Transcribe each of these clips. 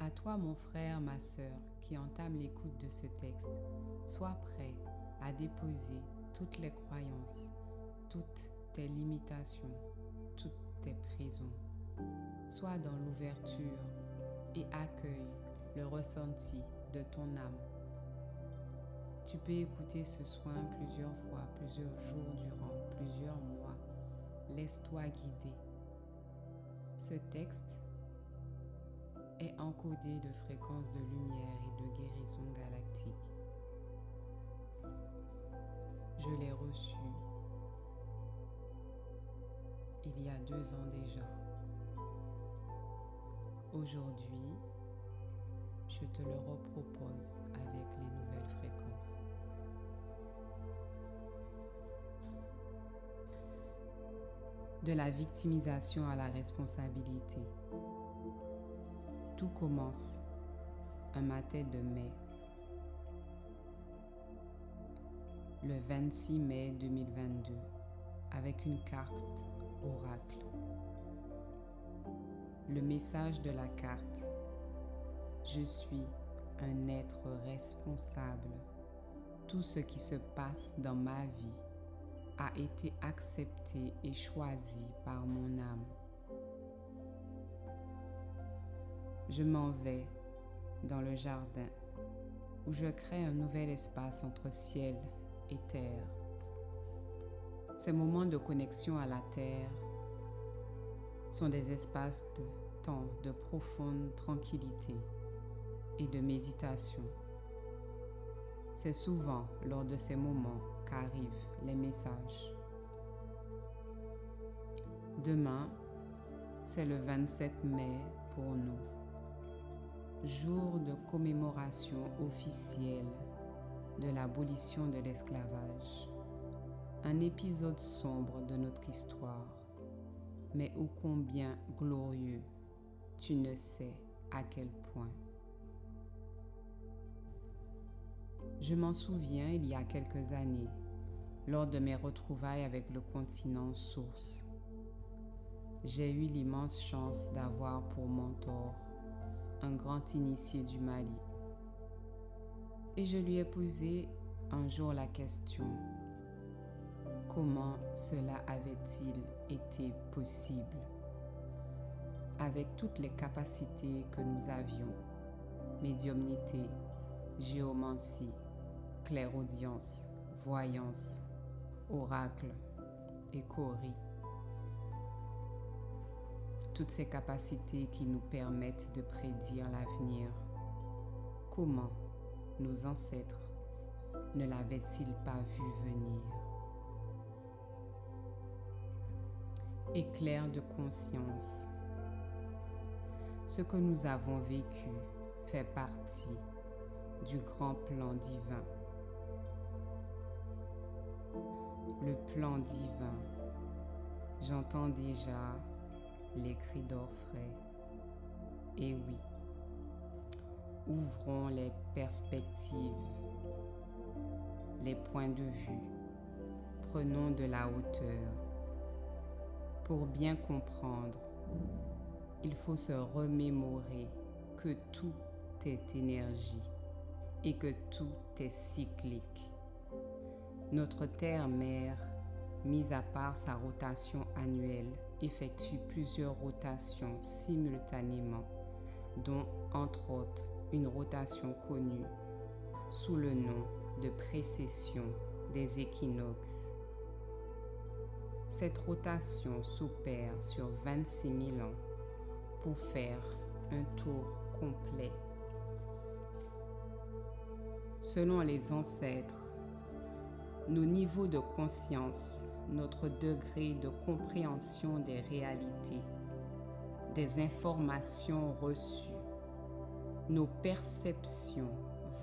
À toi, mon frère, ma sœur, qui entame l'écoute de ce texte, sois prêt à déposer toutes les croyances, toutes tes limitations, toutes tes prisons. Sois dans l'ouverture et accueille le ressenti de ton âme. Tu peux écouter ce soin plusieurs fois, plusieurs jours durant, plusieurs mois. Laisse-toi guider. Ce texte est encodé de fréquences de lumière et de guérison galactique. Je l'ai reçu il y a 2 ans déjà. Aujourd'hui, je te le repropose avec les nouvelles fréquences. De la victimisation à la responsabilité. Tout commence un matin de mai. Le 26 mai 2022, avec une carte oracle. Le message de la carte: je suis un être responsable. Tout ce qui se passe dans ma vie a été accepté et choisi par mon âme. Je m'en vais dans le jardin où je crée un nouvel espace entre ciel et terre. Ces moments de connexion à la terre sont des espaces de temps de profonde tranquillité et de méditation. C'est souvent lors de ces moments qu'arrivent les messages. Demain, c'est le 27 mai pour nous, jour de commémoration officielle de l'abolition de l'esclavage. Un épisode sombre de notre histoire, mais ô combien glorieux, tu ne sais à quel point. Je m'en souviens il y a quelques années, lors de mes retrouvailles avec le continent Source. J'ai eu l'immense chance d'avoir pour mentor un grand initié du Mali. Et je lui ai posé un jour la question: comment cela avait-il été possible? Avec toutes les capacités que nous avions, médiumnité, géomancie, clairaudience, voyance, oracle et chori. Toutes ces capacités qui nous permettent de prédire l'avenir. Comment nos ancêtres ne l'avaient-ils pas vu venir? Éclair de conscience. Ce que nous avons vécu fait partie du grand plan divin. Le plan divin. J'entends déjà les cris d'orfraie. Et oui, ouvrons les perspectives, les points de vue, prenons de la hauteur. Pour bien comprendre, il faut se remémorer que tout est énergie et que tout est cyclique. Notre Terre-Mère, mis à part sa rotation annuelle, effectue plusieurs rotations simultanément, dont entre autres une rotation connue sous le nom de précession des équinoxes. Cette rotation s'opère sur 26 000 ans pour faire un tour complet. Selon les ancêtres, nos niveaux de conscience, notre degré de compréhension des réalités, des informations reçues, nos perceptions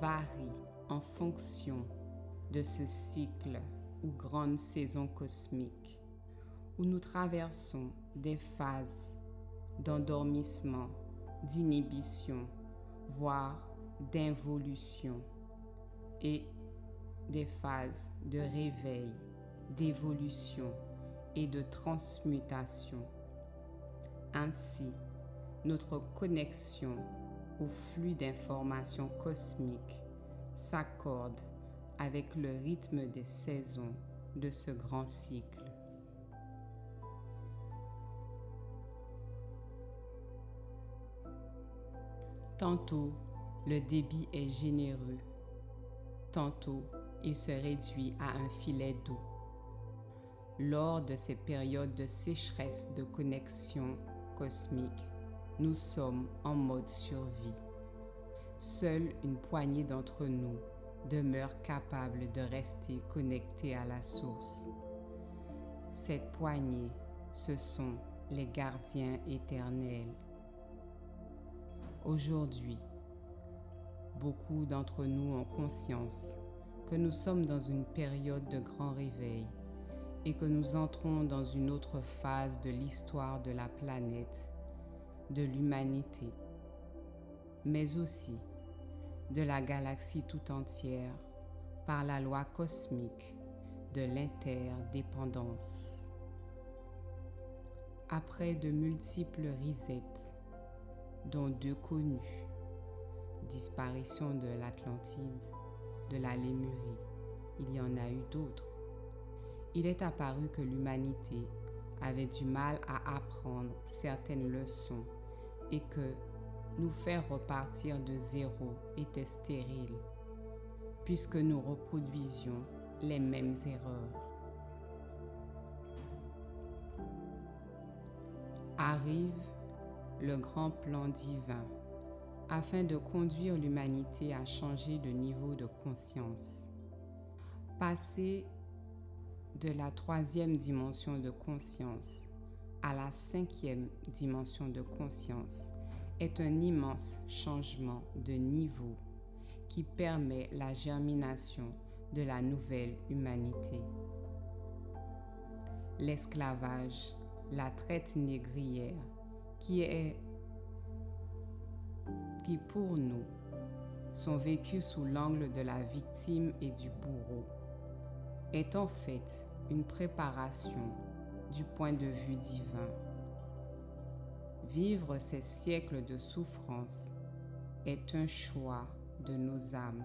varient en fonction de ce cycle ou grande saison cosmique où nous traversons des phases d'endormissement, d'inhibition, voire d'involution et des phases de réveil, d'évolution et de transmutation. Ainsi, notre connexion au flux d'informations cosmiques s'accorde avec le rythme des saisons de ce grand cycle. Tantôt, le débit est généreux, tantôt il se réduit à un filet d'eau. Lors de ces périodes de sécheresse de connexion cosmique, nous sommes en mode survie. Seule une poignée d'entre nous demeure capable de rester connectés à la source. Cette poignée, ce sont les gardiens éternels. Aujourd'hui, beaucoup d'entre nous ont conscience que nous sommes dans une période de grand réveil et que nous entrons dans une autre phase de l'histoire de la planète, de l'humanité, mais aussi de la galaxie tout entière par la loi cosmique de l'interdépendance. Après de multiples resets, dont 2 connus, disparition de l'Atlantide, de la Lémurie, il y en a eu d'autres. Il est apparu que l'humanité avait du mal à apprendre certaines leçons et que nous faire repartir de zéro était stérile, puisque nous reproduisions les mêmes erreurs. Arrive le grand plan divin afin de conduire l'humanité à changer de niveau de conscience. Passer de la 3e dimension de conscience à la 5e dimension de conscience est un immense changement de niveau qui permet la germination de la nouvelle humanité. L'esclavage, la traite négrière, qui pour nous sont vécus sous l'angle de la victime et du bourreau, est en fait une préparation du point de vue divin. Vivre ces siècles de souffrance est un choix de nos âmes.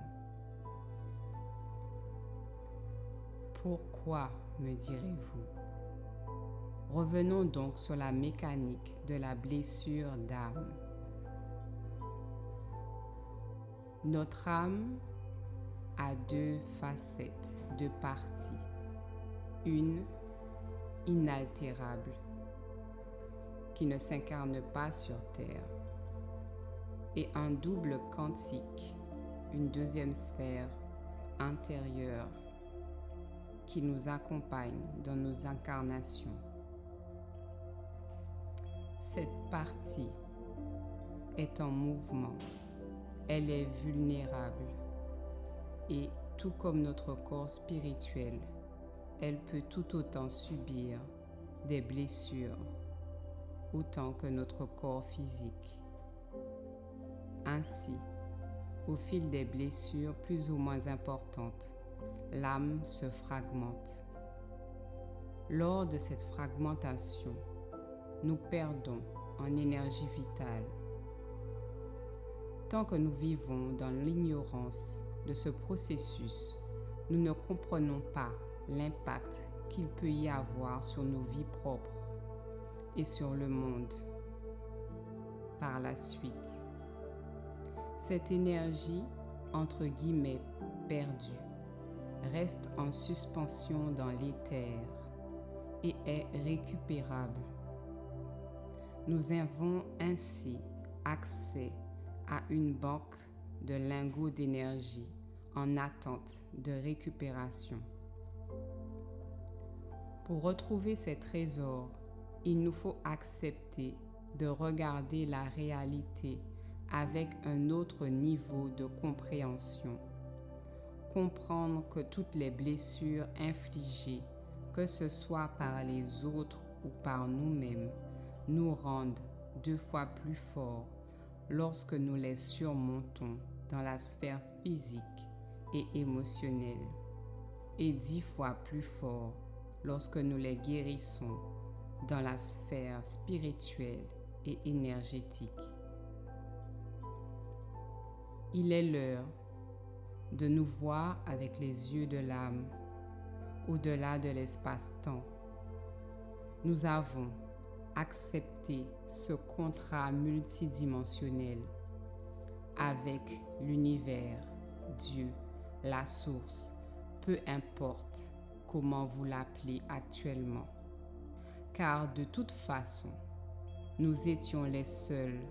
Pourquoi, me direz-vous? Revenons donc sur la mécanique de la blessure d'âme. Notre âme a 2 facettes, 2 parties. Une inaltérable, qui ne s'incarne pas sur Terre, et un double quantique, une 2e sphère intérieure qui nous accompagne dans nos incarnations. Cette partie est en mouvement, elle est vulnérable et tout comme notre corps spirituel, elle peut tout autant subir des blessures autant que notre corps physique. Ainsi, au fil des blessures plus ou moins importantes, l'âme se fragmente. Lors de cette fragmentation, nous perdons en énergie vitale. Tant que nous vivons dans l'ignorance de ce processus, nous ne comprenons pas l'impact qu'il peut y avoir sur nos vies propres et sur le monde. Par la suite, cette énergie, entre guillemets, perdue, reste en suspension dans l'éther et est récupérable. Nous avons ainsi accès à une banque de lingots d'énergie en attente de récupération. Pour retrouver ces trésors, il nous faut accepter de regarder la réalité avec un autre niveau de compréhension. Comprendre que toutes les blessures infligées, que ce soit par les autres ou par nous-mêmes, nous rendent 2 fois plus forts lorsque nous les surmontons dans la sphère physique et émotionnelle, et 10 fois plus forts lorsque nous les guérissons dans la sphère spirituelle et énergétique. Il est l'heure de nous voir avec les yeux de l'âme, au-delà de l'espace-temps. Nous avons accepté ce contrat multidimensionnel avec l'univers, Dieu, la source, peu importe comment vous l'appelez actuellement. Car de toute façon, nous étions les seuls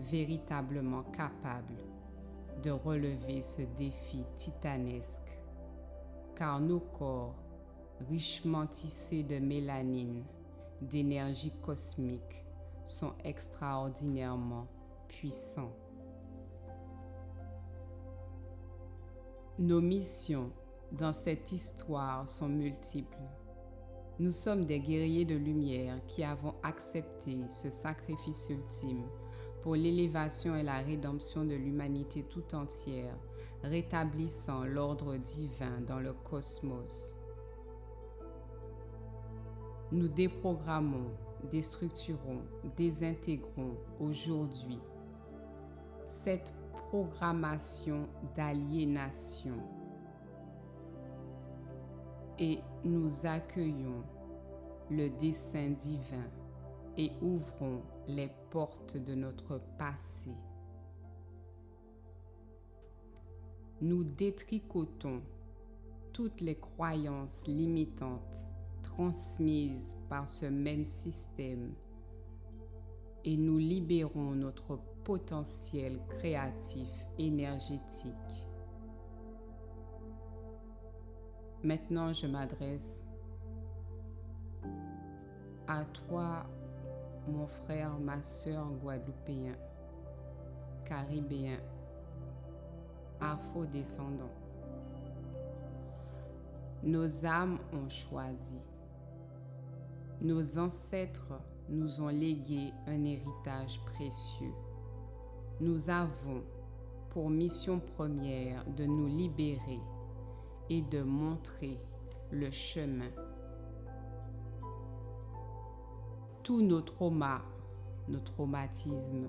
véritablement capables de relever ce défi titanesque, car nos corps, richement tissés de mélanine, d'énergie cosmique, sont extraordinairement puissants. Nos missions dans cette histoire sont multiples. Nous sommes des guerriers de lumière qui avons accepté ce sacrifice ultime pour l'élévation et la rédemption de l'humanité tout entière, rétablissant l'ordre divin dans le cosmos. Nous déprogrammons, déstructurons, désintégrons aujourd'hui cette programmation d'aliénation et nous accueillons le dessein divin et ouvrons les portes de notre passé. Nous détricotons toutes les croyances limitantes transmises par ce même système et nous libérons notre potentiel créatif énergétique. Maintenant, je m'adresse à toi, mon frère, ma sœur guadeloupéen, caribéen, afro-descendant. Nos âmes ont choisi. Nos ancêtres nous ont légué un héritage précieux. Nous avons pour mission première de nous libérer et de montrer le chemin. Tous nos traumas, nos traumatismes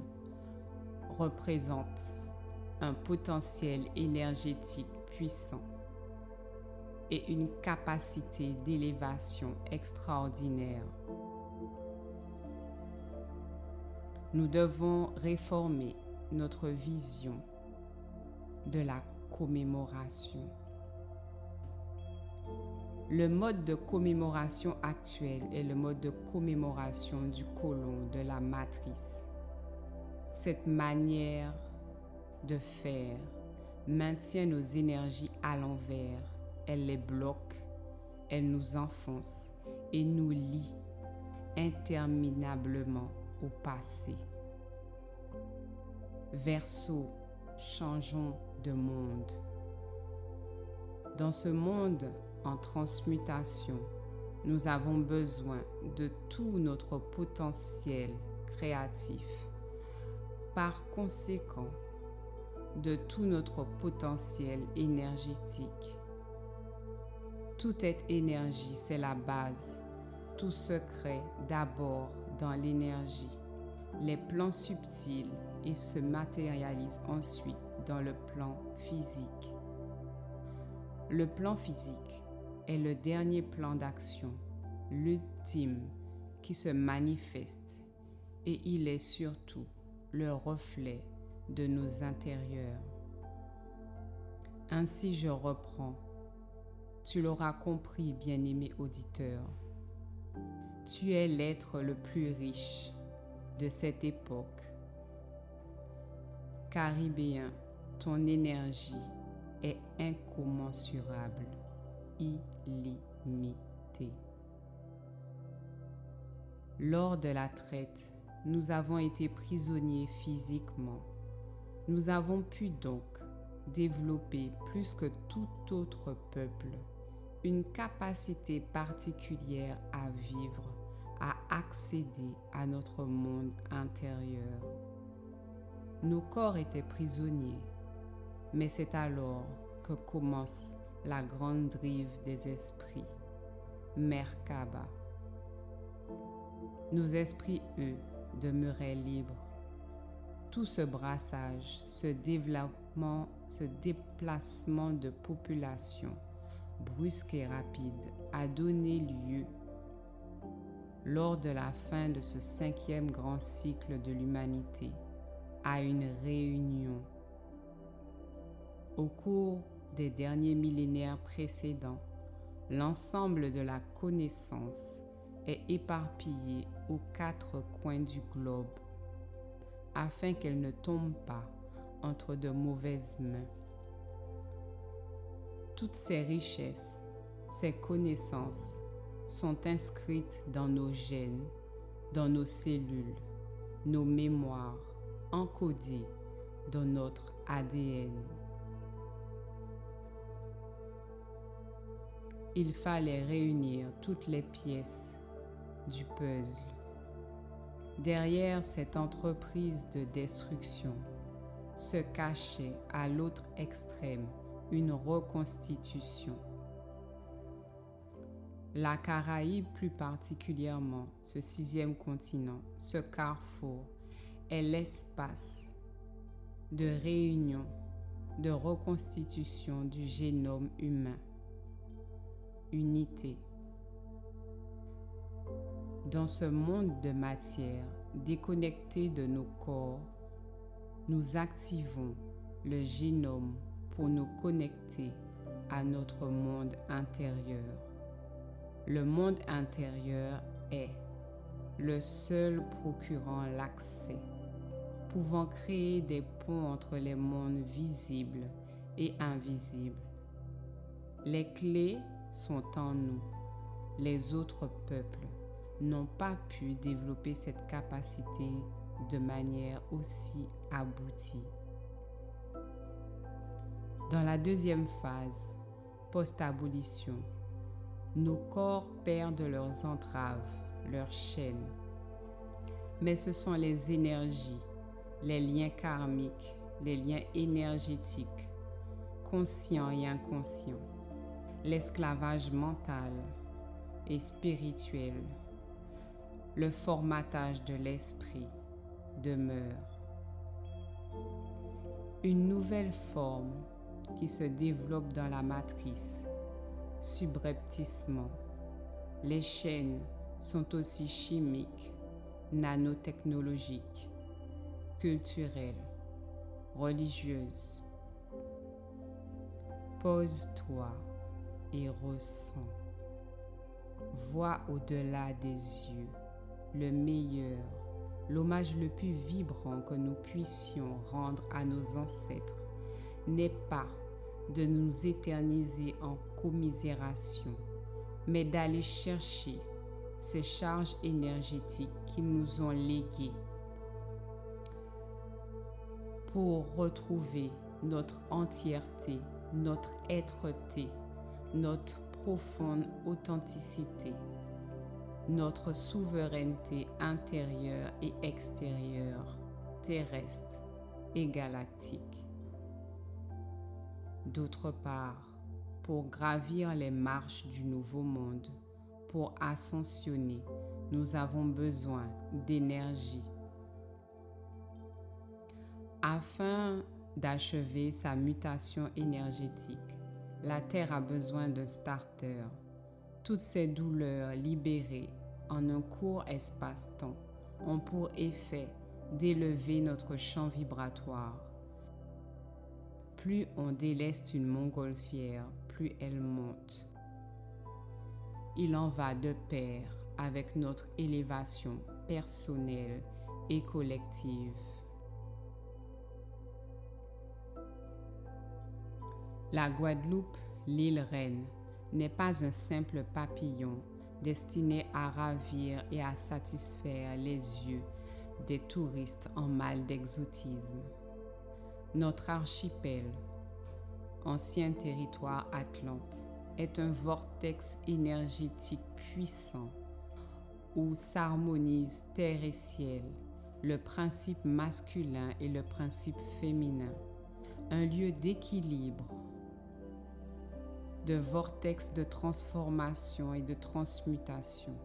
représentent un potentiel énergétique puissant et une capacité d'élévation extraordinaire. Nous devons réformer notre vision de la commémoration. Le mode de commémoration actuel est le mode de commémoration du côlon, de la matrice. Cette manière de faire maintient nos énergies à l'envers. Elle les bloque, elle nous enfonce et nous lie interminablement au passé. Verseau, changeons de monde. Dans ce monde en transmutation, nous avons besoin de tout notre potentiel créatif. Par conséquent, de tout notre potentiel énergétique. Toute est énergie, c'est la base. Tout se crée d'abord dans l'énergie, les plans subtils et se matérialise ensuite dans le plan physique. Le plan physique est le dernier plan d'action, l'ultime qui se manifeste et il est surtout le reflet de nos intérieurs. Ainsi je reprends. Tu l'auras compris, bien-aimé auditeur. Tu es l'être le plus riche de cette époque. Caribéen, ton énergie est incommensurable, illimitée. Lors de la traite, nous avons été prisonniers physiquement. Nous avons pu donc développer plus que tout autre peuple une capacité particulière à vivre, à accéder à notre monde intérieur. Nos corps étaient prisonniers, mais c'est alors que commence la grande drive des esprits, Merkaba. Nos esprits, eux, demeuraient libres. Tout ce brassage, ce déplacement de population brusque et rapide a donné lieu, lors de la fin de ce 5e grand cycle de l'humanité, à une réunion. Au cours des derniers millénaires précédents, l'ensemble de la connaissance est éparpillé aux 4 coins du globe afin qu'elle ne tombe pas entre de mauvaises mains. Toutes ces richesses, ces connaissances sont inscrites dans nos gènes, dans nos cellules, nos mémoires, encodées dans notre ADN. Il fallait réunir toutes les pièces du puzzle. Derrière cette entreprise de destruction se cachait à l'autre extrême une reconstitution. La Caraïbe, plus particulièrement, ce 6e continent, ce carrefour, est l'espace de réunion, de reconstitution du génome humain. Unité. Dans ce monde de matière déconnecté de nos corps, nous activons le génome pour nous connecter à notre monde intérieur. Le monde intérieur est le seul procurant l'accès, pouvant créer des ponts entre les mondes visibles et invisibles. Les clés sont en nous. Les autres peuples n'ont pas pu développer cette capacité de manière aussi aboutie. Dans la 2e phase, post-abolition, nos corps perdent leurs entraves, leurs chaînes. Mais ce sont les énergies, les liens karmiques, les liens énergétiques, conscients et inconscients, l'esclavage mental et spirituel, le formatage de l'esprit demeure. Une nouvelle forme qui se développe dans la matrice, subrepticement. Les chaînes sont aussi chimiques, nanotechnologiques, culturelles, religieuses. Pose-toi et ressens. Vois au-delà des yeux le meilleur, l'hommage le plus vibrant que nous puissions rendre à nos ancêtres n'est pas de nous éterniser en commisération, mais d'aller chercher ces charges énergétiques qu'ils nous ont léguées pour retrouver notre entièreté, notre êtreté, notre profonde authenticité, notre souveraineté intérieure et extérieure, terrestre et galactique. D'autre part, pour gravir les marches du nouveau monde, pour ascensionner, nous avons besoin d'énergie. Afin d'achever sa mutation énergétique, la Terre a besoin d'un starter. Toutes ces douleurs libérées en un court espace-temps ont pour effet d'élever notre champ vibratoire. Plus on déleste une montgolfière, plus elle monte. Il en va de pair avec notre élévation personnelle et collective. La Guadeloupe, l'île reine, n'est pas un simple papillon destiné à ravir et à satisfaire les yeux des touristes en mal d'exotisme. Notre archipel, ancien territoire atlante, est un vortex énergétique puissant où s'harmonisent terre et ciel, le principe masculin et le principe féminin, un lieu d'équilibre, de vortex de transformation et de transmutation.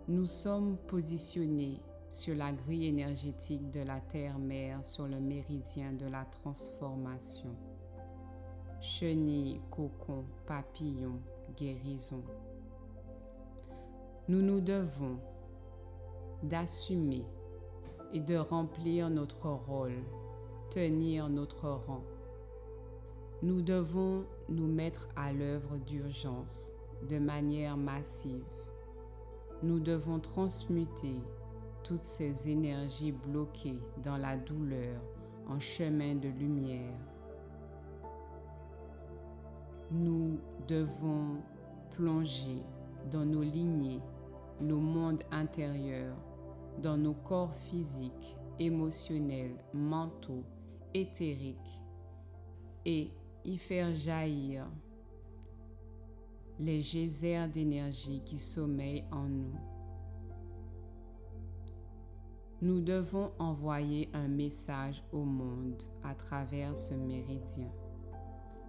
Nous sommes positionnés sur la grille énergétique de la terre-mère sur le méridien de la transformation. Chenille, cocon, papillon, guérison. Nous nous devons d'assumer et de remplir notre rôle, tenir notre rang. Nous devons nous mettre à l'œuvre d'urgence, de manière massive. Nous devons transmuter toutes ces énergies bloquées dans la douleur en chemin de lumière. Nous devons plonger dans nos lignées, nos mondes intérieurs, dans nos corps physiques, émotionnels, mentaux, éthériques et y faire jaillir les geysers d'énergie qui sommeillent en nous. Nous devons envoyer un message au monde à travers ce méridien,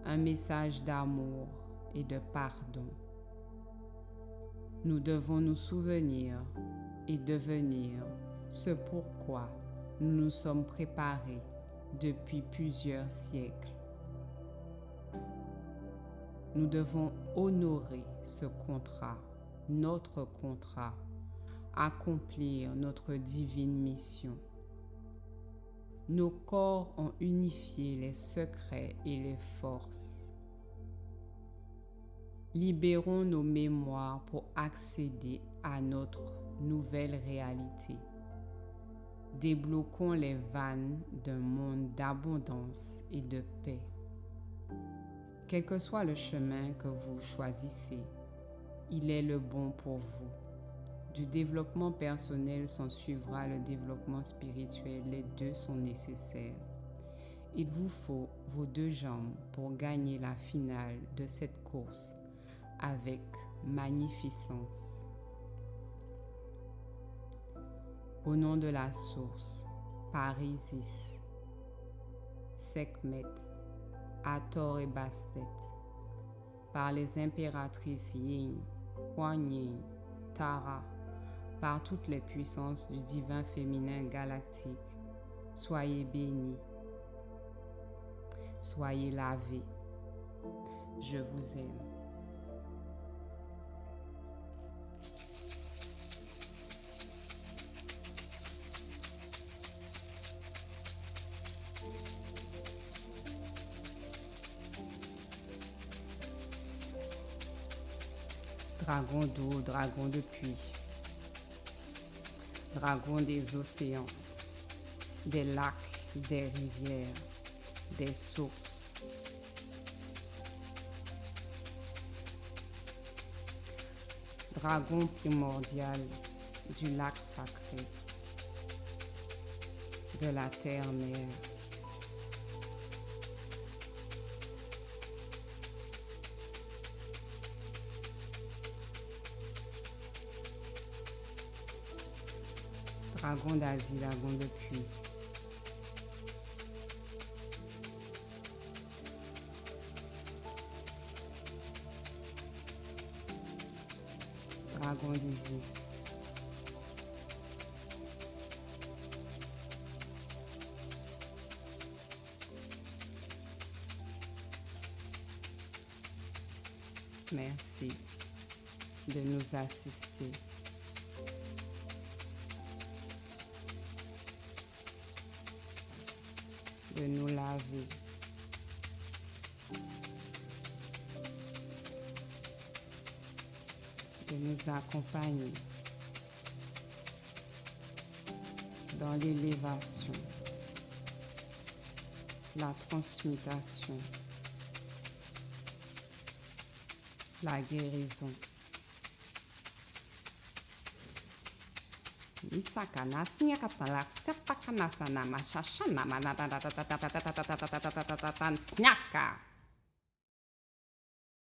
un message d'amour et de pardon. Nous devons nous souvenir et devenir ce pourquoi nous nous sommes préparés depuis plusieurs siècles. Nous devons honorer ce contrat, notre contrat, accomplir notre divine mission. Nos corps ont unifié les secrets et les forces. Libérons nos mémoires pour accéder à notre nouvelle réalité. Débloquons les vannes d'un monde d'abondance et de paix. Quel que soit le chemin que vous choisissez, il est le bon pour vous. Du développement personnel s'en suivra le développement spirituel. Les deux sont nécessaires. Il vous faut vos deux jambes pour gagner la finale de cette course avec magnificence. Au nom de la source, par Isis, Sekhmet, Hathor et Bastet, par les impératrices Yin, Kuan Yin, Tara, par toutes les puissances du divin féminin galactique, soyez bénis, soyez lavés. Je vous aime. Dragon d'eau, dragon de pluie, dragon des océans, des lacs, des rivières, des sources. Dragon primordial du lac sacré, de la terre-mère. Dragon d'Asie, dragon de pluie. Dragon d'Isis. Merci de nous assister. De nous laver. De nous accompagner dans l'élévation, la transmutation, la guérison. Isakana sinyaka talak sepakana sana mashashana manata sinyaka.